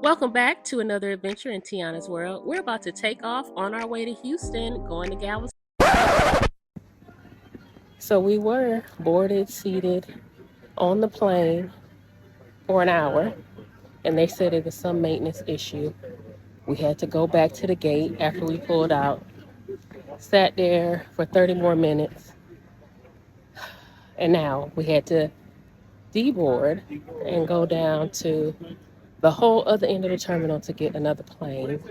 Welcome back to another adventure in Teonna's world. We're about to take off on our way to Houston, going to Galveston. So we were boarded, seated on the plane for an hour, and they said it was some maintenance issue. We had to go back to the gate after we pulled out, sat there for 30 more minutes, and now we had to deboard and go down to the whole other end of the terminal to get another plane.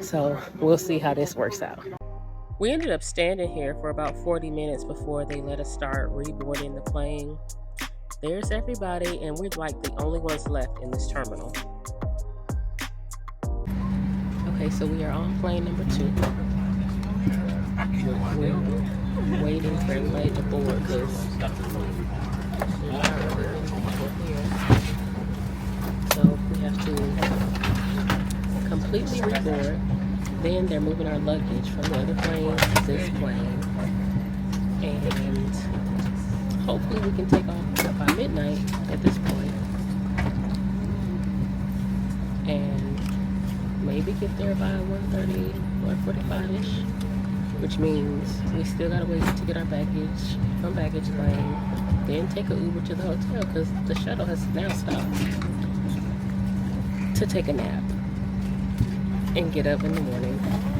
So we'll see how this works out. We ended up standing here for about 40 minutes before they let us start reboarding the plane. There's everybody, and we're like the only ones left in this terminal. Okay, so we are on plane number 2. We're waiting for everybody to board because so we have to completely reboard. Then they're moving our luggage from the other plane to this plane. And hopefully we can take off by midnight at this point. And maybe get there by 1:30, 1:45-ish. Which means we still gotta wait to get our baggage from baggage claim. Then take an Uber to the hotel because the shuttle has now stopped to take a nap and get up in the morning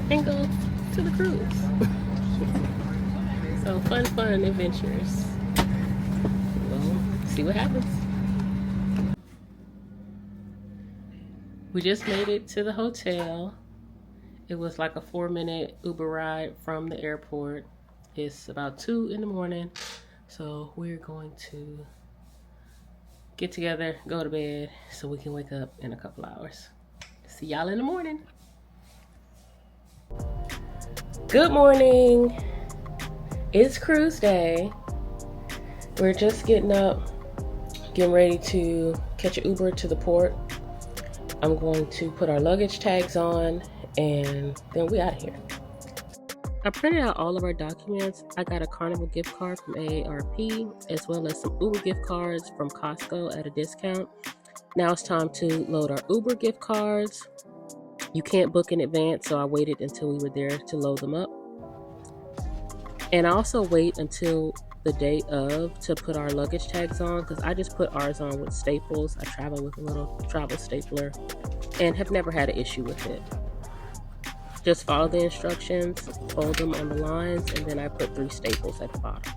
and go to the cruise. So fun adventures. We'll see what happens. We just made it to the hotel. It was like a 4-minute Uber ride from the airport. It's about 2 in the morning. So we're going to get together, go to bed, so we can wake up in a couple hours. See y'all in the morning. Good morning. It's cruise day. We're just getting up, getting ready to catch an Uber to the port. I'm going to put our luggage tags on, and then we out of here. I printed out all of our documents. I got a Carnival gift card from AARP, as well as some Uber gift cards from Costco at a discount. Now it's time to load our Uber gift cards. You can't book in advance, so I waited until we were there to load them up. And I also wait until the day of to put our luggage tags on, because I just put ours on with staples. I travel with a little travel stapler and have never had an issue with it. Just follow the instructions, fold them on the lines, and then I put 3 staples at the bottom.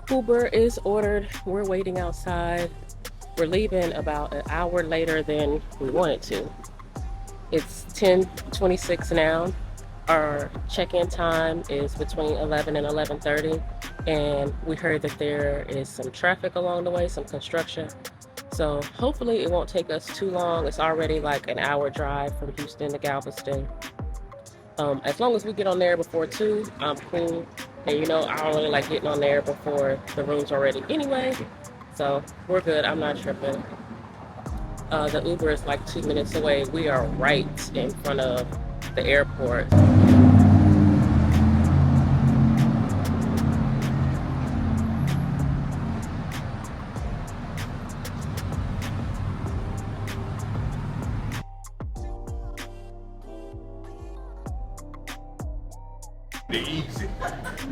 Uber is ordered. We're waiting outside. We're leaving about an hour later than we wanted to. It's 10:26 now. Our check-in time is between 11 and 11:30, and we heard that there is some traffic along the way, some construction. So hopefully it won't take us too long. It's already like an hour drive from Houston to Galveston. As long as we get on there before 2, I'm cool. And you know, I only like getting on there before the room's are ready anyway. So we're good. I'm not tripping. The Uber is like 2 minutes away. We are right in front of the airport. Easy.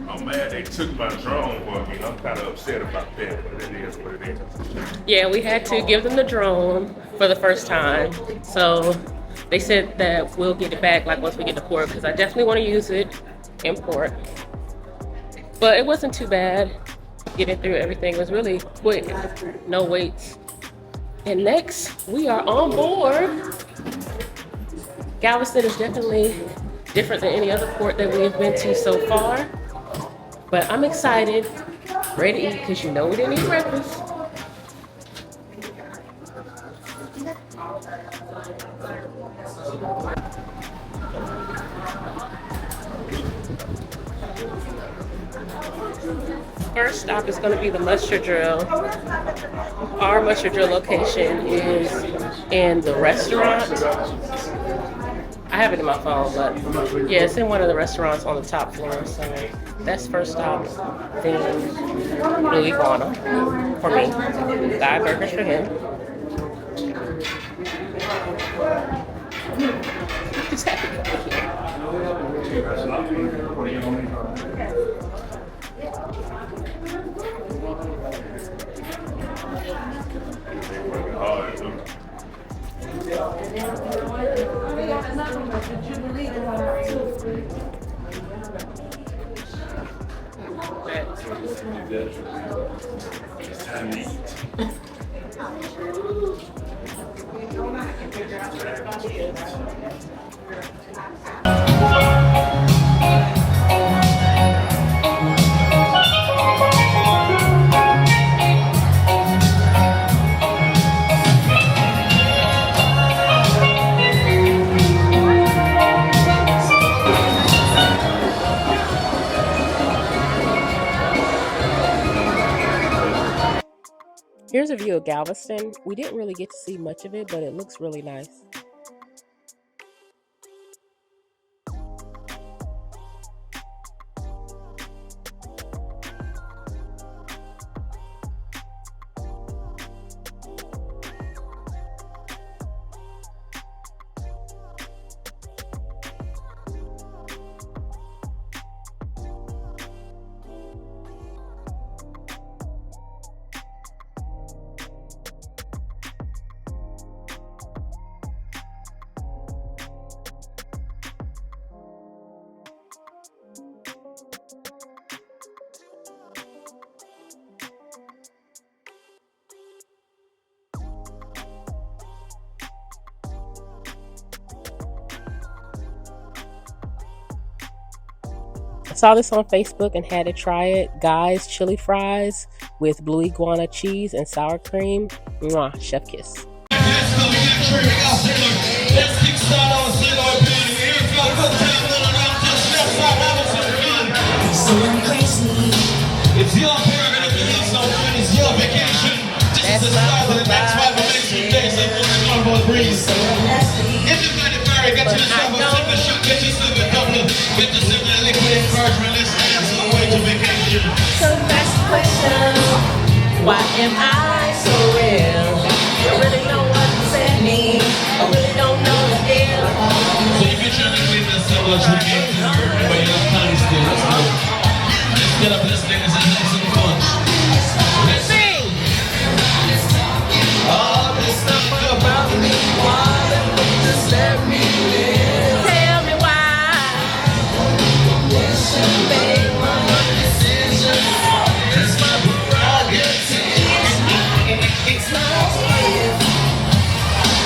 I'm mad they took my drone for me. I'm kind of upset about that, but it is what it is. Yeah, we had to give them the drone for the first time. So they said that we'll get it back like once we get to port, because I definitely want to use it in port. But it wasn't too bad. Getting through everything was really quick. No waits. And next, we are on board. Galveston is definitely different than any other port that we have been to so far. But I'm excited, ready to eat, because you know we didn't eat breakfast. First stop is going to be the mustard drill. Our mustard drill location is in the restaurant. I have it in my phone, but yeah, it's in one of the restaurants on the top floor. So that's first stop. Then Blue Iguana for me. Guy burgers for him. Just happy to be here. It's time to eat. Here's a view of Galveston. We didn't really get to see much of it, but it looks really nice. I saw this on Facebook and had to try it. Guys, chili fries with blue iguana cheese and sour cream. Mwah, chef kiss. It's your burger, if you love something, it's your vacation. This is the start of the next 5 amazing days of Carnival Breeze. Everybody marry, get yourself a simple shot, get yourself a double, get yourself a liquid encouragement, let's dance on the way to vacation. So that's the question, why am I so real? I really don't understand me, I really don't know the deal. So if you're trying to clean this up, let's begin to work, but you're not tiny still, let's go. Let's get up, let's make this a nice and fun. Let's sing! All this stuff about me, why don't you just let me live? Tell me why. Make my decision. It's my prerogative. It's my life.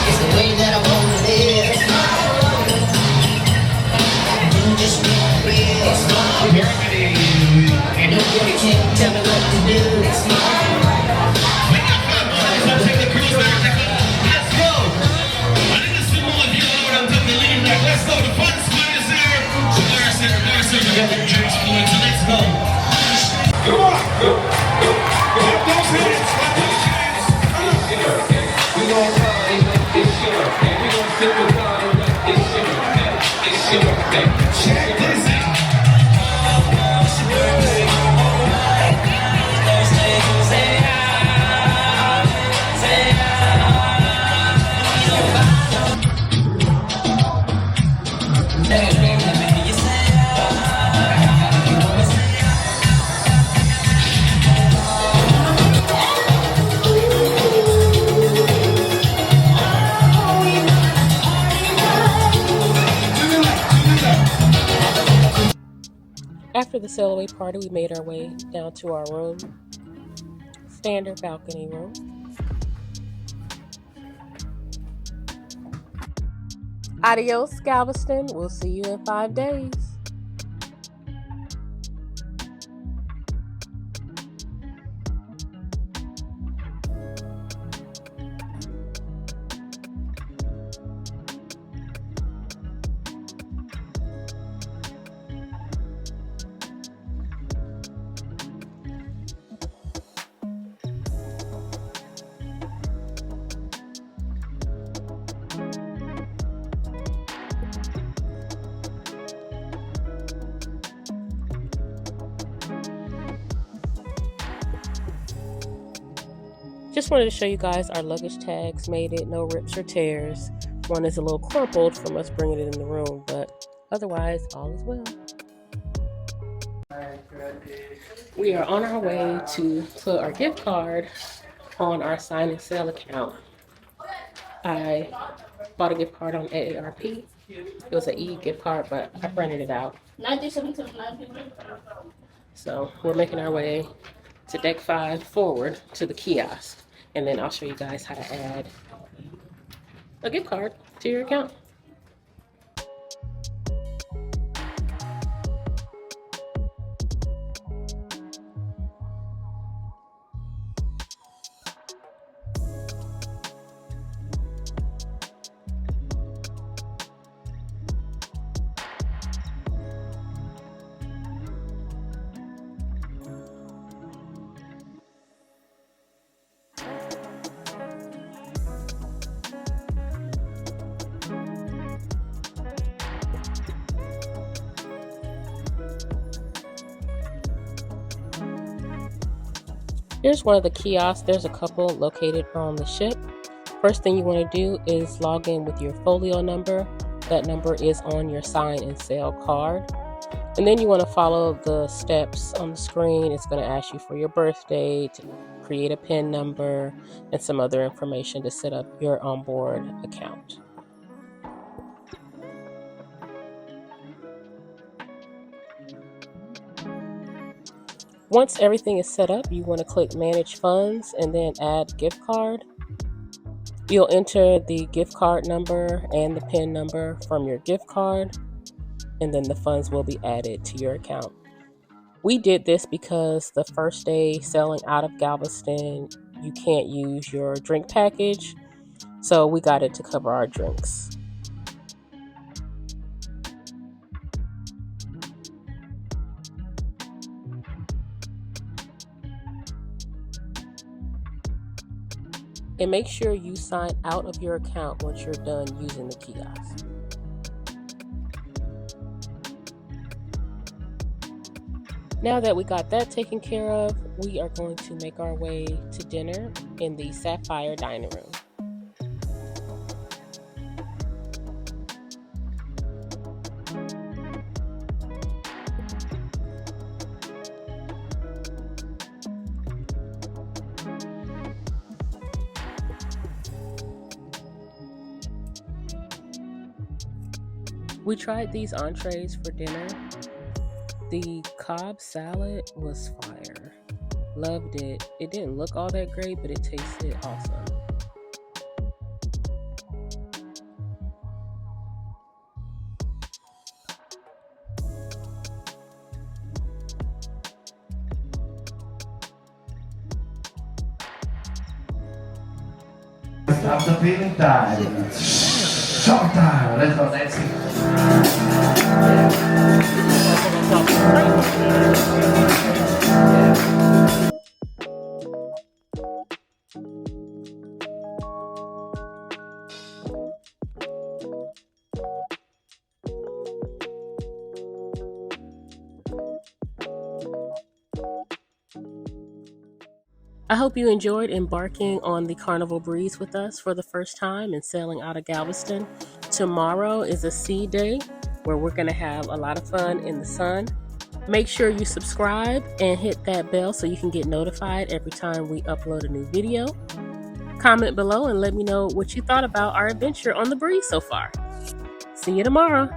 It's the way that I wanna live. You just make me real. It's my prerogative. And nobody can tell me what to do. It's my We got 5 minutes, I'll take the cruise back. Let's go. I need to see more of you out on the lead back. Let's go. The fun spot is there. So there's it. We got the drinks flowing, so let's go. Come on. Clap those hands. Clap those hands. We gon' party like it's your birthday. We gon' sip a party like it's your birthday. It's your birthday. Check this out. After the sail away party, we made our way down to our room. Standard balcony room. Adios, Galveston. We'll see you in 5 days. Just wanted to show you guys our luggage tags made it, no rips or tears. One is a little crumpled from us bringing it in the room, but otherwise all is well. We are on our way to put our gift card on our sign and sell account. I bought a gift card on AARP. It was an e-gift card, but I printed it out. So we're making our way to deck 5 forward to the kiosk. And then I'll show you guys how to add a gift card to your account. Here's one of the kiosks. There's a couple located on the ship. First thing you want to do is log in with your folio number. That number is on your sign and sell card. And then you want to follow the steps on the screen. It's going to ask you for your birth date, create a PIN number, and some other information to set up your onboard account. Once everything is set up, you want to click Manage Funds and then Add Gift Card. You'll enter the gift card number and the PIN number from your gift card, and then the funds will be added to your account. We did this because the first day selling out of Galveston, you can't use your drink package, so we got it to cover our drinks. And make sure you sign out of your account once you're done using the kiosk. Now that we got that taken care of, we are going to make our way to dinner in the Sapphire Dining Room. We tried these entrees for dinner. The Cobb salad was fire. Loved it. It didn't look all that great, but it tasted awesome. Stop the feeling time. Showtime. Let's go dancing. I hope you enjoyed embarking on the Carnival Breeze with us for the first time and sailing out of Galveston. Tomorrow is a sea day where we're going to have a lot of fun in the sun. Make sure you subscribe and hit that bell so you can get notified every time we upload a new video. Comment below and let me know what you thought about our adventure on the breeze so far. See you tomorrow.